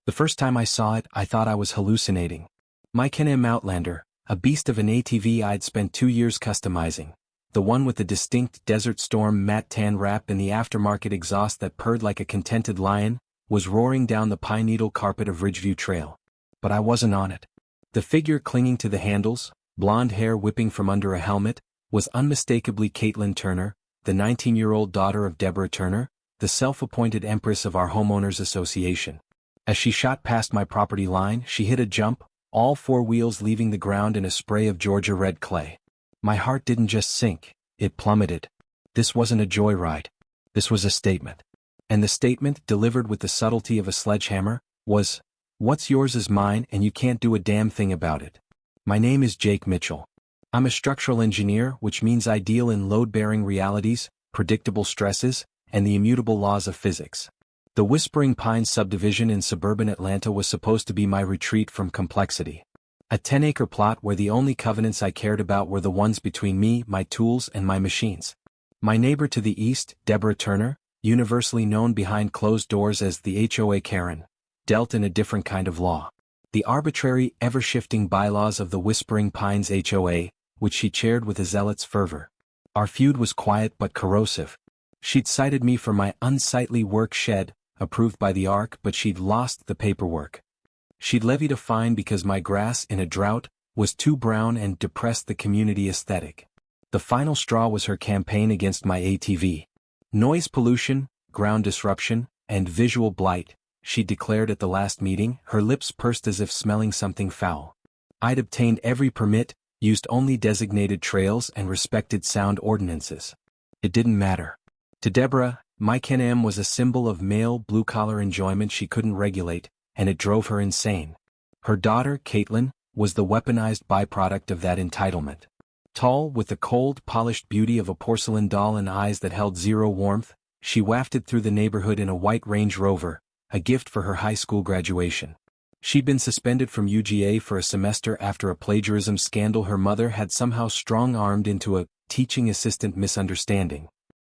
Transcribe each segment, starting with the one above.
The first time I saw it, I thought I was hallucinating. My Can-Am Outlander, a beast of an ATV I'd spent 2 years customizing. The one with the distinct Desert Storm matte tan wrap and the aftermarket exhaust that purred like a contented lion, was roaring down the pine needle carpet of Ridgeview Trail. But I wasn't on it. The figure clinging to the handles, blonde hair whipping from under a helmet, was unmistakably Caitlin Turner, the 19-year-old daughter of Deborah Turner, the self-appointed empress of our homeowners association. As she shot past my property line, she hit a jump, all 4 wheels leaving the ground in a spray of Georgia red clay. My heart didn't just sink, it plummeted. This wasn't a joyride. This was a statement. And the statement, delivered with the subtlety of a sledgehammer, was, "What's yours is mine and you can't do a damn thing about it." My name is Jake Mitchell. I'm a structural engineer, which means I deal in load-bearing realities, predictable stresses, and the immutable laws of physics. The Whispering Pines subdivision in suburban Atlanta was supposed to be my retreat from complexity. A 10-acre plot where the only covenants I cared about were the ones between me, my tools, and my machines. My neighbor to the east, Deborah Turner, universally known behind closed doors as the HOA Karen, dealt in a different kind of law. The arbitrary, ever-shifting bylaws of the Whispering Pines HOA, which she chaired with a zealot's fervor. Our feud was quiet but corrosive. She'd cited me for my unsightly work shed, approved by the ARC, but she'd lost the paperwork. She'd levied a fine because my grass in a drought was too brown and depressed the community aesthetic. The final straw was her campaign against my ATV. Noise pollution, ground disruption, and visual blight, she declared at the last meeting, her lips pursed as if smelling something foul. I'd obtained every permit, used only designated trails and respected sound ordinances. It didn't matter. To Deborah, my Can-Am was a symbol of male blue-collar enjoyment she couldn't regulate, and it drove her insane. Her daughter, Caitlin, was the weaponized byproduct of that entitlement. Tall, with the cold, polished beauty of a porcelain doll and eyes that held zero warmth, she wafted through the neighborhood in a white Range Rover, a gift for her high school graduation. She'd been suspended from UGA for a semester after a plagiarism scandal her mother had somehow strong-armed into a teaching assistant misunderstanding.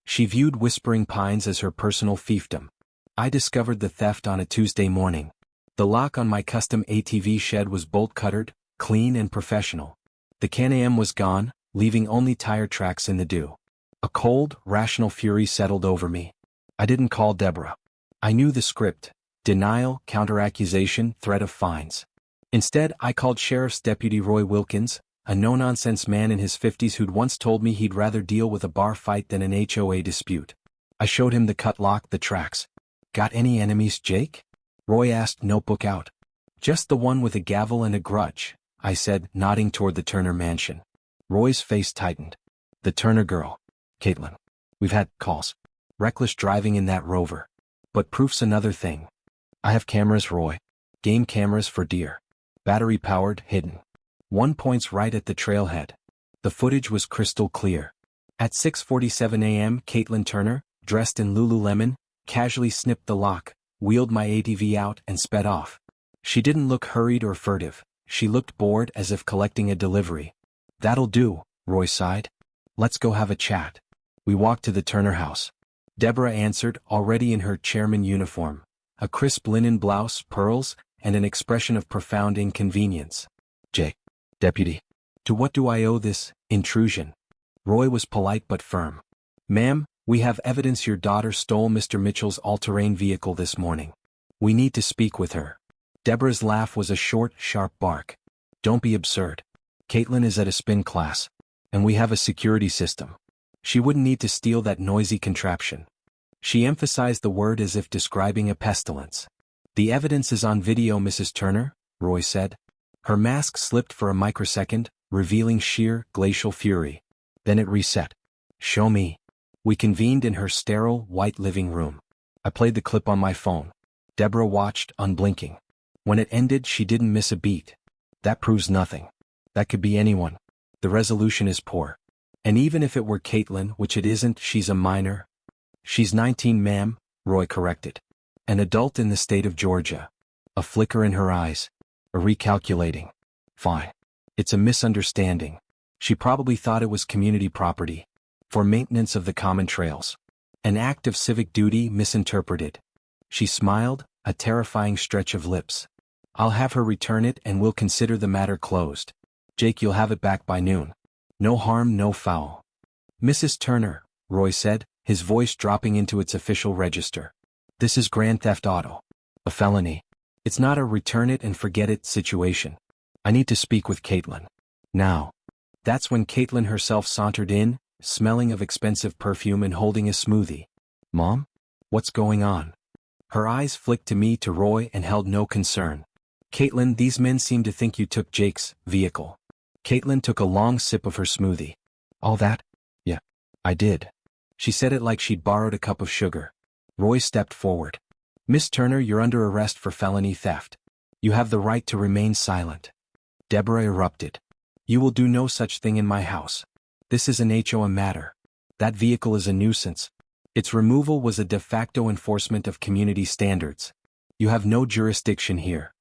She viewed Whispering Pines as her personal fiefdom. I discovered the theft on a Tuesday morning. The lock on my custom ATV shed was bolt-cuttered, clean and professional. The Can-Am was gone, leaving only tire tracks in the dew. A cold, rational fury settled over me. I didn't call Deborah. I knew the script: denial, counteraccusation, threat of fines. Instead, I called Sheriff's Deputy Roy Wilkins, a no-nonsense man in his 50s who'd once told me he'd rather deal with a bar fight than an HOA dispute. I showed him the cut lock, the tracks. "Got any enemies, Jake?" Roy asked, notebook out. "Just the one with a gavel and a grudge," I said, nodding toward the Turner mansion. Roy's face tightened. "The Turner girl. Caitlin. We've had calls. Reckless driving in that Rover. But proof's another thing. I have cameras, Roy. Game cameras for deer. Battery-powered, hidden. One point's right at the trailhead." The footage was crystal clear. At 6:47 a.m., Caitlin Turner, dressed in Lululemon, casually snipped the lock, wheeled my ATV out and sped off. She didn't look hurried or furtive. She looked bored, as if collecting a delivery. "That'll do," Roy sighed. "Let's go have a chat." We walked to the Turner house. Deborah answered, already in her chairman uniform, a crisp linen blouse, pearls, and an expression of profound inconvenience. "Jake, Deputy, to what do I owe this intrusion?" Roy was polite but firm. "Ma'am, we have evidence your daughter stole Mr. Mitchell's all-terrain vehicle this morning. We need to speak with her." Deborah's laugh was a short, sharp bark. "Don't be absurd. Caitlin is at a spin class, and we have a security system. She wouldn't need to steal that noisy contraption." She emphasized the word as if describing a pestilence. "The evidence is on video, Mrs. Turner," Roy said. Her mask slipped for a microsecond, revealing sheer, glacial fury. Then it reset. "Show me." We convened in her sterile, white living room. I played the clip on my phone. Deborah watched, unblinking. When it ended, she didn't miss a beat. "That proves nothing. That could be anyone. The resolution is poor. And even if it were Caitlin, which it isn't, she's a minor." "She's 19, ma'am," Roy corrected. "An adult in the state of Georgia." A flicker in her eyes. A recalculating. "Fine. It's a misunderstanding. She probably thought it was community property. For maintenance of the common trails. An act of civic duty misinterpreted." She smiled, a terrifying stretch of lips. I'll have her return it and we'll consider the matter closed. Jake, you'll have it back by noon. No harm, no foul. Mrs. Turner, Roy said, his voice dropping into its official register. This is grand theft auto. A felony. It's not a return it and forget it situation. I need to speak with Caitlin. Now. That's when Caitlin herself sauntered in, smelling of expensive perfume and holding a smoothie. Mom? What's going on? Her eyes flicked to me, to Roy, and held no concern. Caitlin, these men seem to think you took Jake's vehicle. Caitlin took a long sip of her smoothie. All that? Yeah, I did. She said it like she'd borrowed a cup of sugar. Roy stepped forward. Miss Turner, you're under arrest for felony theft. You have the right to remain silent. Deborah erupted. You will do no such thing in my house. This is an HOA matter. That vehicle is a nuisance. Its removal was a de facto enforcement of community standards. You have no jurisdiction here.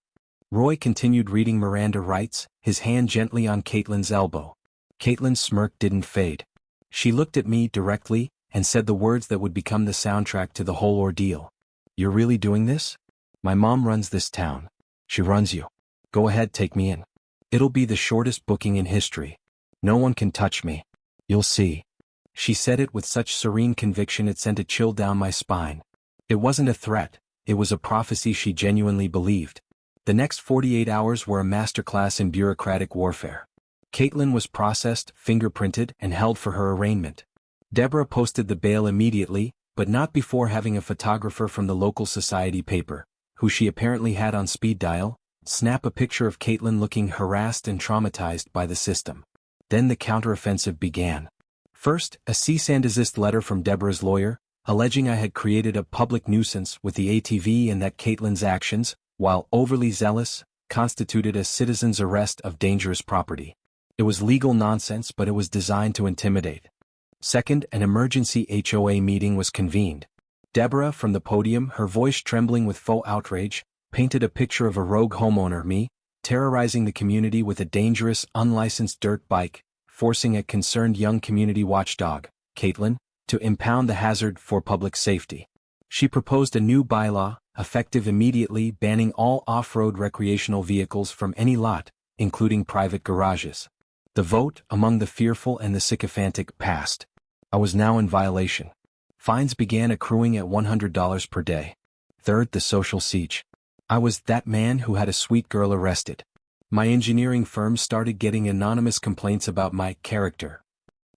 Roy continued reading Miranda rights, his hand gently on Caitlin's elbow. Caitlin's smirk didn't fade. She looked at me directly, and said the words that would become the soundtrack to the whole ordeal. You're really doing this? My mom runs this town. She runs you. Go ahead, take me in. It'll be the shortest booking in history. No one can touch me. You'll see. She said it with such serene conviction it sent a chill down my spine. It wasn't a threat, it was a prophecy she genuinely believed. The next 48 hours were a masterclass in bureaucratic warfare. Caitlin was processed, fingerprinted, and held for her arraignment. Deborah posted the bail immediately, but not before having a photographer from the local society paper, who she apparently had on speed dial, snap a picture of Caitlin looking harassed and traumatized by the system. Then the counteroffensive began. First, a cease and desist letter from Deborah's lawyer, alleging I had created a public nuisance with the ATV and that Caitlin's actions, while overly zealous, constituted a citizen's arrest of dangerous property. It was legal nonsense, but it was designed to intimidate. Second, an emergency HOA meeting was convened. Deborah, from the podium, her voice trembling with faux outrage, painted a picture of a rogue homeowner, me, terrorizing the community with a dangerous, unlicensed dirt bike, forcing a concerned young community watchdog, Caitlin, to impound the hazard for public safety. She proposed a new bylaw, effective immediately, banning all off-road recreational vehicles from any lot, including private garages. The vote, among the fearful and the sycophantic, passed. I was now in violation. Fines began accruing at $100 per day. Third, the social siege. I was that man who had a sweet girl arrested. My engineering firm started getting anonymous complaints about my character.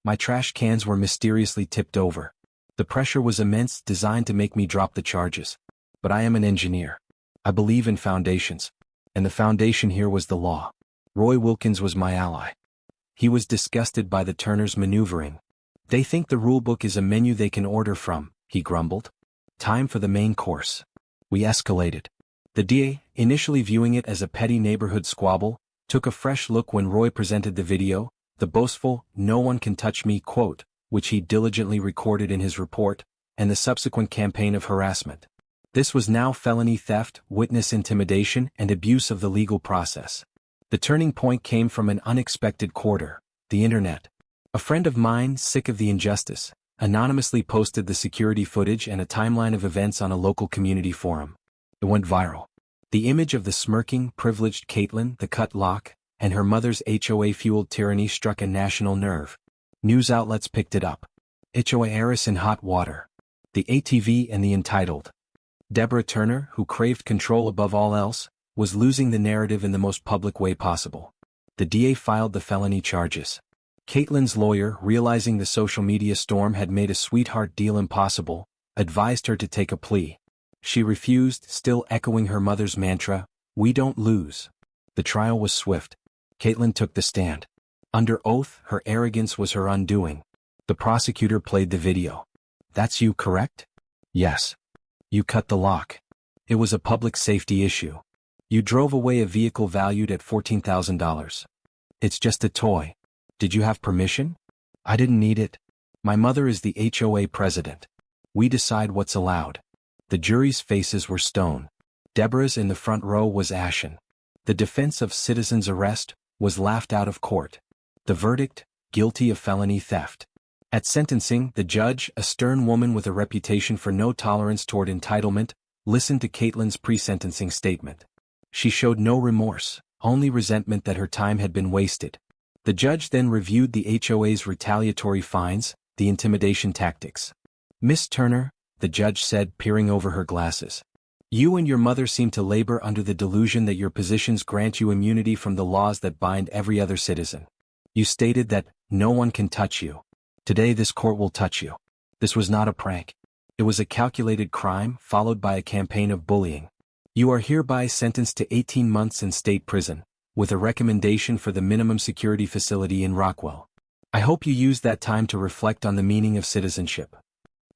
My trash cans were mysteriously tipped over. The pressure was immense, designed to make me drop the charges. But I am an engineer. I believe in foundations. And the foundation here was the law. Roy Wilkins was my ally. He was disgusted by the Turners' maneuvering. They think the rulebook is a menu they can order from, he grumbled. Time for the main course. We escalated. The DA, initially viewing it as a petty neighborhood squabble, took a fresh look when Roy presented the video, the boastful, "No one can touch me" quote, which he diligently recorded in his report, and the subsequent campaign of harassment. This was now felony theft, witness intimidation, and abuse of the legal process. The turning point came from an unexpected quarter, the internet. A friend of mine, sick of the injustice, anonymously posted the security footage and a timeline of events on a local community forum. It went viral. The image of the smirking, privileged Caitlin, the cut lock, and her mother's HOA-fueled tyranny struck a national nerve. News outlets picked it up. HOA heiress in hot water. The ATV and the entitled. Deborah Turner, who craved control above all else, was losing the narrative in the most public way possible. The DA filed the felony charges. Caitlin's lawyer, realizing the social media storm had made a sweetheart deal impossible, advised her to take a plea. She refused, still echoing her mother's mantra, "We don't lose." The trial was swift. Caitlin took the stand. Under oath, her arrogance was her undoing. The prosecutor played the video. "That's you, correct?" "Yes." "You cut the lock. It was a public safety issue. You drove away a vehicle valued at $14,000. It's just a toy. Did you have permission?" "I didn't need it. My mother is the HOA president. We decide what's allowed." The jury's faces were stone. Deborah's in the front row was ashen. The defense of citizen's arrest was laughed out of court. The verdict, guilty of felony theft. At sentencing, the judge, a stern woman with a reputation for no tolerance toward entitlement, listened to Caitlin's pre-sentencing statement. She showed no remorse, only resentment that her time had been wasted. The judge then reviewed the HOA's retaliatory fines, the intimidation tactics. "Miss Turner," the judge said, peering over her glasses, "you and your mother seem to labor under the delusion that your positions grant you immunity from the laws that bind every other citizen. You stated that no one can touch you. Today this court will touch you. This was not a prank. It was a calculated crime followed by a campaign of bullying. You are hereby sentenced to 18 months in state prison, with a recommendation for the minimum security facility in Rockwell. I hope you use that time to reflect on the meaning of citizenship."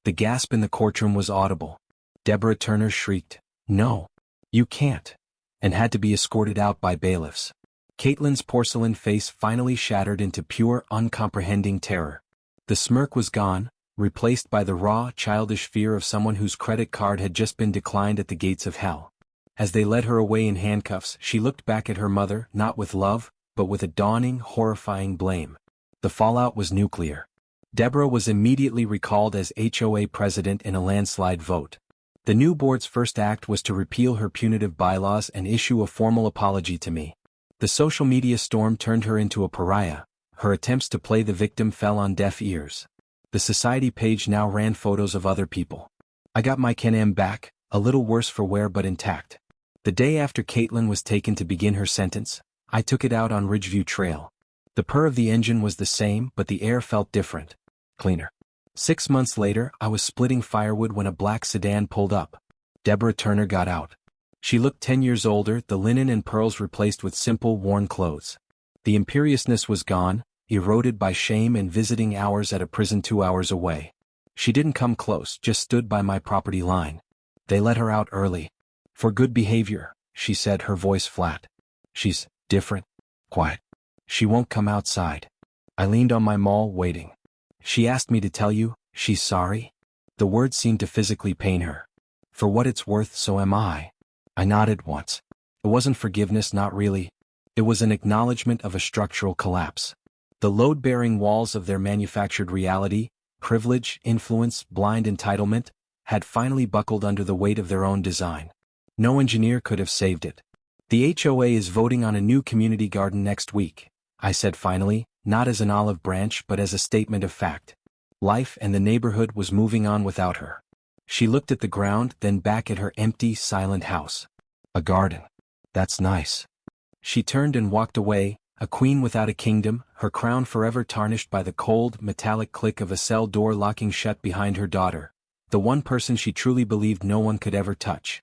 The gasp in the courtroom was audible. Deborah Turner shrieked, "No, you can't," and had to be escorted out by bailiffs. Caitlin's porcelain face finally shattered into pure, uncomprehending terror. The smirk was gone, replaced by the raw, childish fear of someone whose credit card had just been declined at the gates of hell. As they led her away in handcuffs, she looked back at her mother, not with love, but with a dawning, horrifying blame. The fallout was nuclear. Deborah was immediately recalled as HOA president in a landslide vote. The new board's first act was to repeal her punitive bylaws and issue a formal apology to me. The social media storm turned her into a pariah. Her attempts to play the victim fell on deaf ears. The society page now ran photos of other people. I got my Can-Am back, a little worse for wear but intact. The day after Caitlin was taken to begin her sentence, I took it out on Ridgeview Trail. The purr of the engine was the same, but the air felt different. Cleaner. 6 months later, I was splitting firewood when a black sedan pulled up. Deborah Turner got out. She looked 10 years older, the linen and pearls replaced with simple, worn clothes. The imperiousness was gone, eroded by shame and visiting hours at a prison 2 hours away. She didn't come close, just stood by my property line. They let her out early. "For good behavior," she said, her voice flat. "She's different, quiet. She won't come outside." I leaned on my maul, waiting. "She asked me to tell you, she's sorry." The words seemed to physically pain her. "For what it's worth, so am I." I nodded once. It wasn't forgiveness, not really. It was an acknowledgement of a structural collapse. The load-bearing walls of their manufactured reality, privilege, influence, blind entitlement, had finally buckled under the weight of their own design. No engineer could have saved it. "The HOA is voting on a new community garden next week," I said finally, not as an olive branch but as a statement of fact. Life and the neighborhood was moving on without her. She looked at the ground, then back at her empty, silent house. "A garden. That's nice." She turned and walked away, a queen without a kingdom, her crown forever tarnished by the cold, metallic click of a cell door locking shut behind her daughter, the one person she truly believed no one could ever touch.